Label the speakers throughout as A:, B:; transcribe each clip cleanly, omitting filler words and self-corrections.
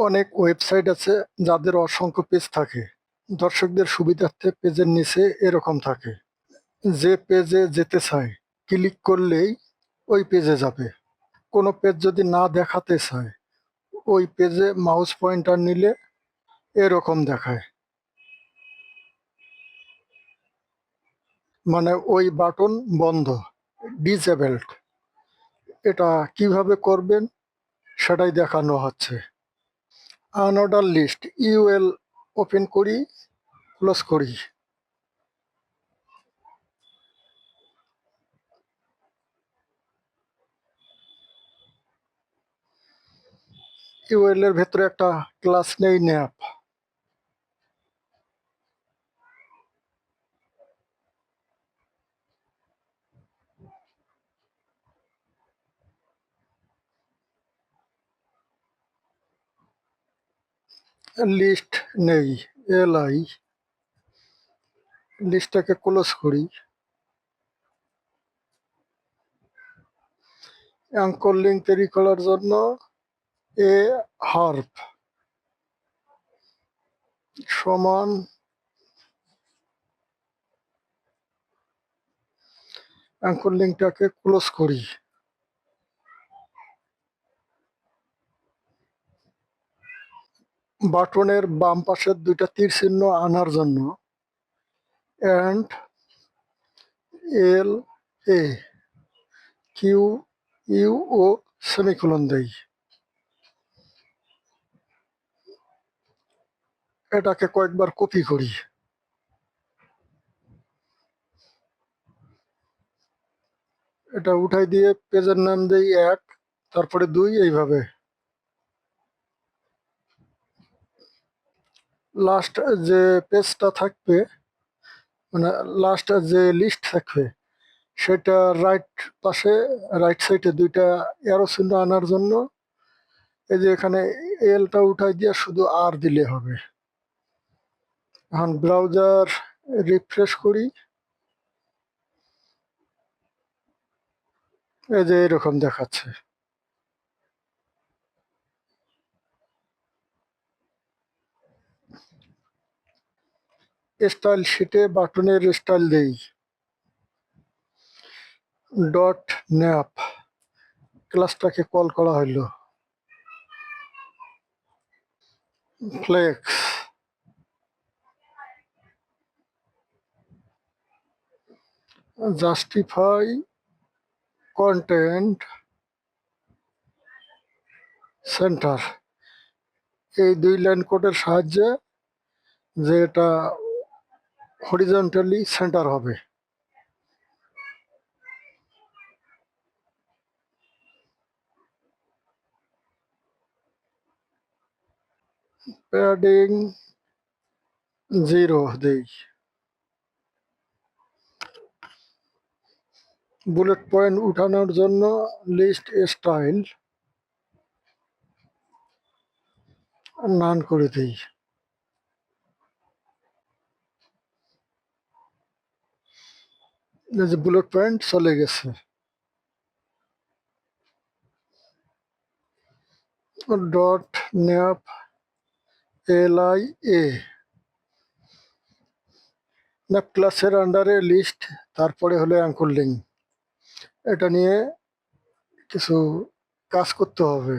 A: অনেক ওয়েবসাইট আছে যাদের অসংখ্য পেজ থাকে। দর্শকদের সুবিধার্থে পেজের নিচে এরকম থাকে, যে পেজে যেতে চায় ক্লিক করলেই ওই পেজে যাবে। কোনো পেজ যদি না দেখাতে চায় ওই পেজে মাউস পয়েন্টার নিলে এরকম দেখায়, মানে ওই বাটন বন্ধ, ডিসেবলড। এটা কিভাবে করবেন সেটাই দেখানো হচ্ছে। আনঅর্ডার লিস্ট ইউএল ওপেন করি, ক্লোজ করি। ইউএল এর ভেতরে একটা ক্লাস নেই ন্যাপ। লিস্ট নেই, এলআই। লিস্টটাকে ক্লোজ করি। অ্যাঙ্কর লিঙ্ক তৈরি করার জন্য এ হার্প সমান অ্যাঙ্কর লিঙ্কটাকে ক্লোজ করি। বাটনের বাম পাশের দুইটা তীর চিহ্ন আনার জন্য and L A Q U O semicolon দেই। এটাকে কয়েকবার কপি করি। এটা উঠাই দিয়ে পেজের নাম দেই 1, তারপরে 2, এইভাবে। লাস্ট যে পেজটা থাকবে, মানে লাস্ট যে লিস্ট থাকবে সেটা রাইট পাশে, রাইট সাইডে দুইটা অ্যারো চিহ্ন আনার জন্য এই যে এখানে এলটা উঠাই দিয়ে শুধু আর দিলে হবে। এখন ব্রাউজার রিফ্রেশ করি, এই যে এরকম দেখাচ্ছে। স্টাইল শিটে বাটনের স্টাইল দেই ডট ন্যাপ, ক্লাসটাকে কল করা হলো। ফ্লেক্স, জাস্টিফাই কন্টেন্ট সেন্টার, এই 2 লাইন কোডের সাহায্যে যে এটা হরিজন্টালি সেন্টার হবে। প্যাডিং 0 দেই। বুলেট পয়েন্ট উঠানোর জন্য লিস্ট স্টাইল নান করে দিই। এই যে বুলেট পয়েন্ট চলে গেছে। ডট ন্যাপ এলআই এ, ন্যাপ ক্লাসের আন্ডারে লিস্ট, তারপরে হলো অ্যাঙ্কর লিঙ্ক। এটা নিয়ে কিছু কাজ করতে হবে।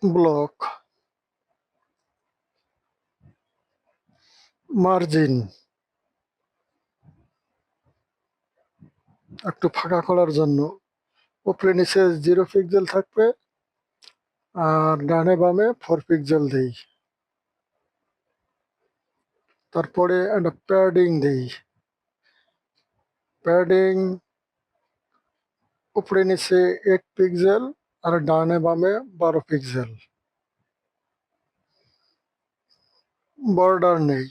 A: ব্লক, মার্জিন একটু ফাঁকা করার জন্য উপরে নিচে 0 পিক্সেল থাকবে আর ডানে বামে 4 পিক্সেল দেই। তারপরে একটা প্যাডিং দেই। প্যাডিং উপরে নিচে 8 পিক্সেল আর ডানে বামে 12 পিক্সেল। বর্ডার নেই,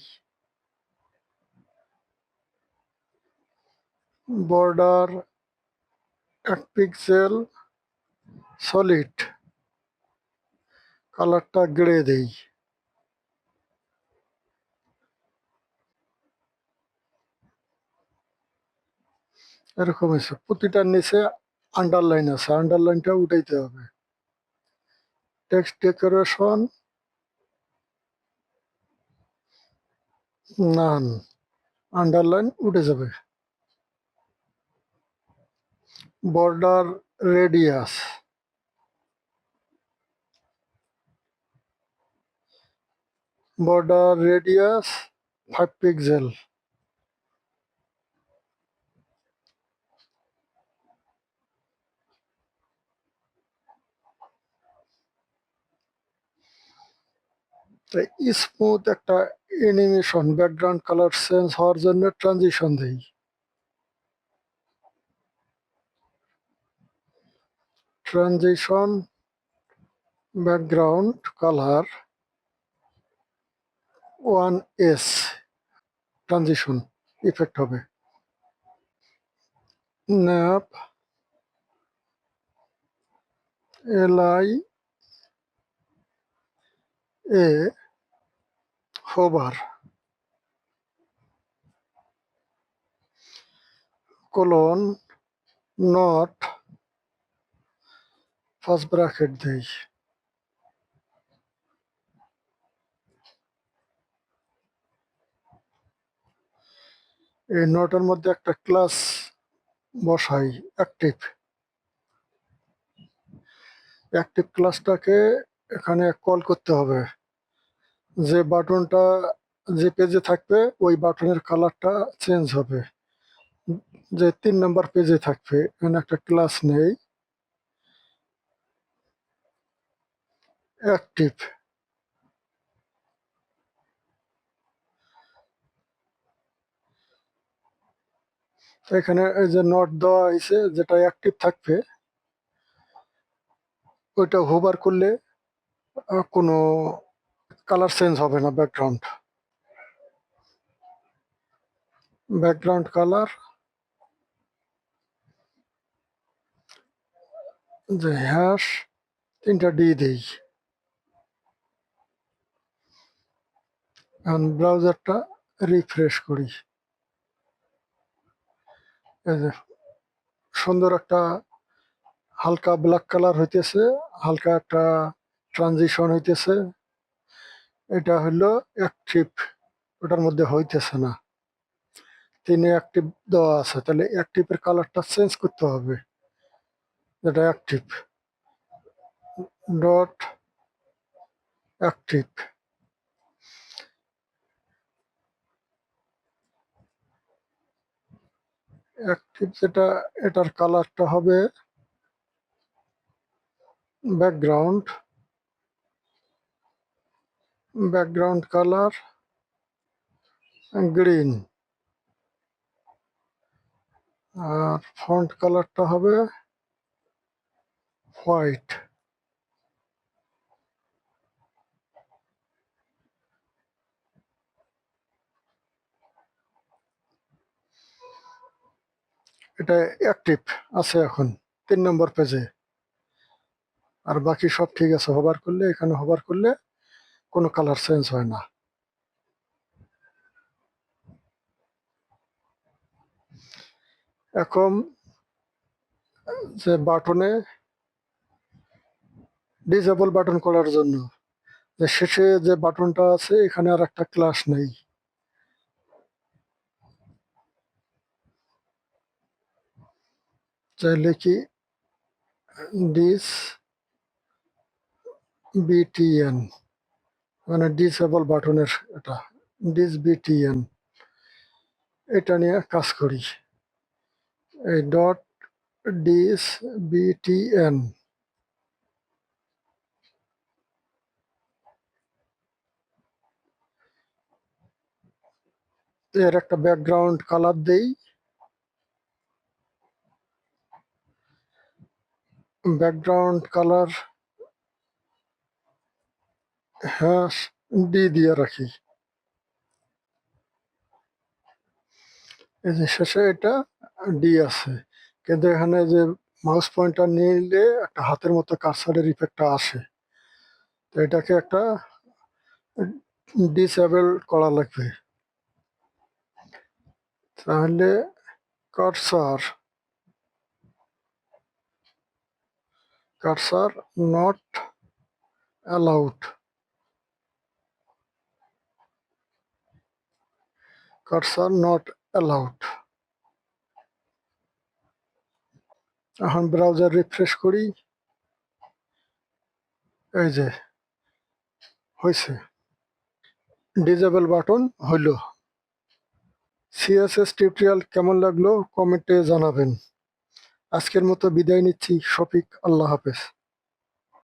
A: বর্ডার 1 পিক্সেল সলিড, কালারটা গ্রে দেই। এরকম হয়েছে, প্রতিটার নিচে আন্ডারলাইন আছে, আন্ডারলাইনটা উঠাইতে হবে। টেক্সট ডেকোরেশন, নান, আন্ডারলাইন উঠে যাবে। Border radius, border radius 5 pixel, smooth একটা অ্যানিমেশন, ব্যাকগ্রাউন্ড কালার চেঞ্জ হওয়ার জন্য ট্রানজিশন দেই। Transition background colour 1s, transition effect হবে। ন্যাপ LI এ hover colon not first bracket দেই। এই নোটের মধ্যে একটা ক্লাস বসাই, অ্যাক্টিভ। অ্যাক্টিভ ক্লাসটাকে এখানে কল করতে হবে। যে বাটনটা যে পেজে থাকবে ওই বাটনের কালারটা চেঞ্জ হবে। যে 3 নম্বর পেজে থাকবে, এখানে একটা ক্লাস নেই, অ্যাক্টিভ। এখানে এই যে নোট দেওয়া হয়েছে, যেটা অ্যাক্টিভ থাকবে ওইটা হোভার করলে কোনো কালার চেঞ্জ হবে না। ব্যাকগ্রাউন্ড কালার যে হ্যাশ 3টা ডি দেই। এখন ব্রাউজারটা রিফ্রেশ করি। এই যে সুন্দর একটা হালকা ব্ল্যাক কালার হইতেছে, হালকা একটা ট্রানজিশন হইতেছে। এটা হলো অ্যাক্টিভ, ওটার মধ্যে হইতেছে না। 3 অ্যাক্টিভ দেওয়া আছে, তাহলে অ্যাক্টিভের কালারটা চেঞ্জ করতে হবে। যেটা অ্যাক্টিভ, ডট অ্যাক্টিভ। অ্যাক্টিভ যেটা, এটার কালারটা হবে ব্যাকগ্রাউন্ড, ব্যাকগ্রাউন্ড কালার গ্রিন, আর ফন্ট কালারটা হবে হোয়াইট। এটা অ্যাক্টিভ আছে এখন 3 নম্বর পেজে, আর বাকি সব ঠিক আছে। হোভার করলে, এখানে হোভার করলে কোনো কালার চেঞ্জ হয় না। এখন যে বাটনে ডিসেবল বাটন করার জন্য যে শেষে যে বাটনটা আছে, এখানে আর একটা ক্লাস নেই। চাইলে কি ডিস বিটিএন, মানে ডিসেবল বাটনের, এটা ডিস বিটিএন, এটা নিয়ে কাজ করি। এই ডট ডিস বিটিএন, এর একটা ব্যাকগ্রাউন্ড কালার দেই। ব্যাকগ্রাউন্ড কালার হ্যাশ ডি দিয়ে রাখি। এই যে শেষে এটা ডি আছে, কিন্তু এখানে যে মাউস পয়েন্টার নিলে একটা হাতের মতো কার্সারের ইফেক্টটা আসে, তো এটাকে একটা ডিসেবল করা লাগবে। তাহলে cursor cursor not allowed, cursor not allowed. এখন ব্রাউজার রিফ্রেশ করি, এই যে হয়েছে, ডিজেবল বাটন হইল। সিএসএস টিউটোরিয়াল কেমন লাগলো কমেন্টে জানাবেন। আজকের মতো বিদায় নিচ্ছি, শফিক। আল্লাহ হাফেজ।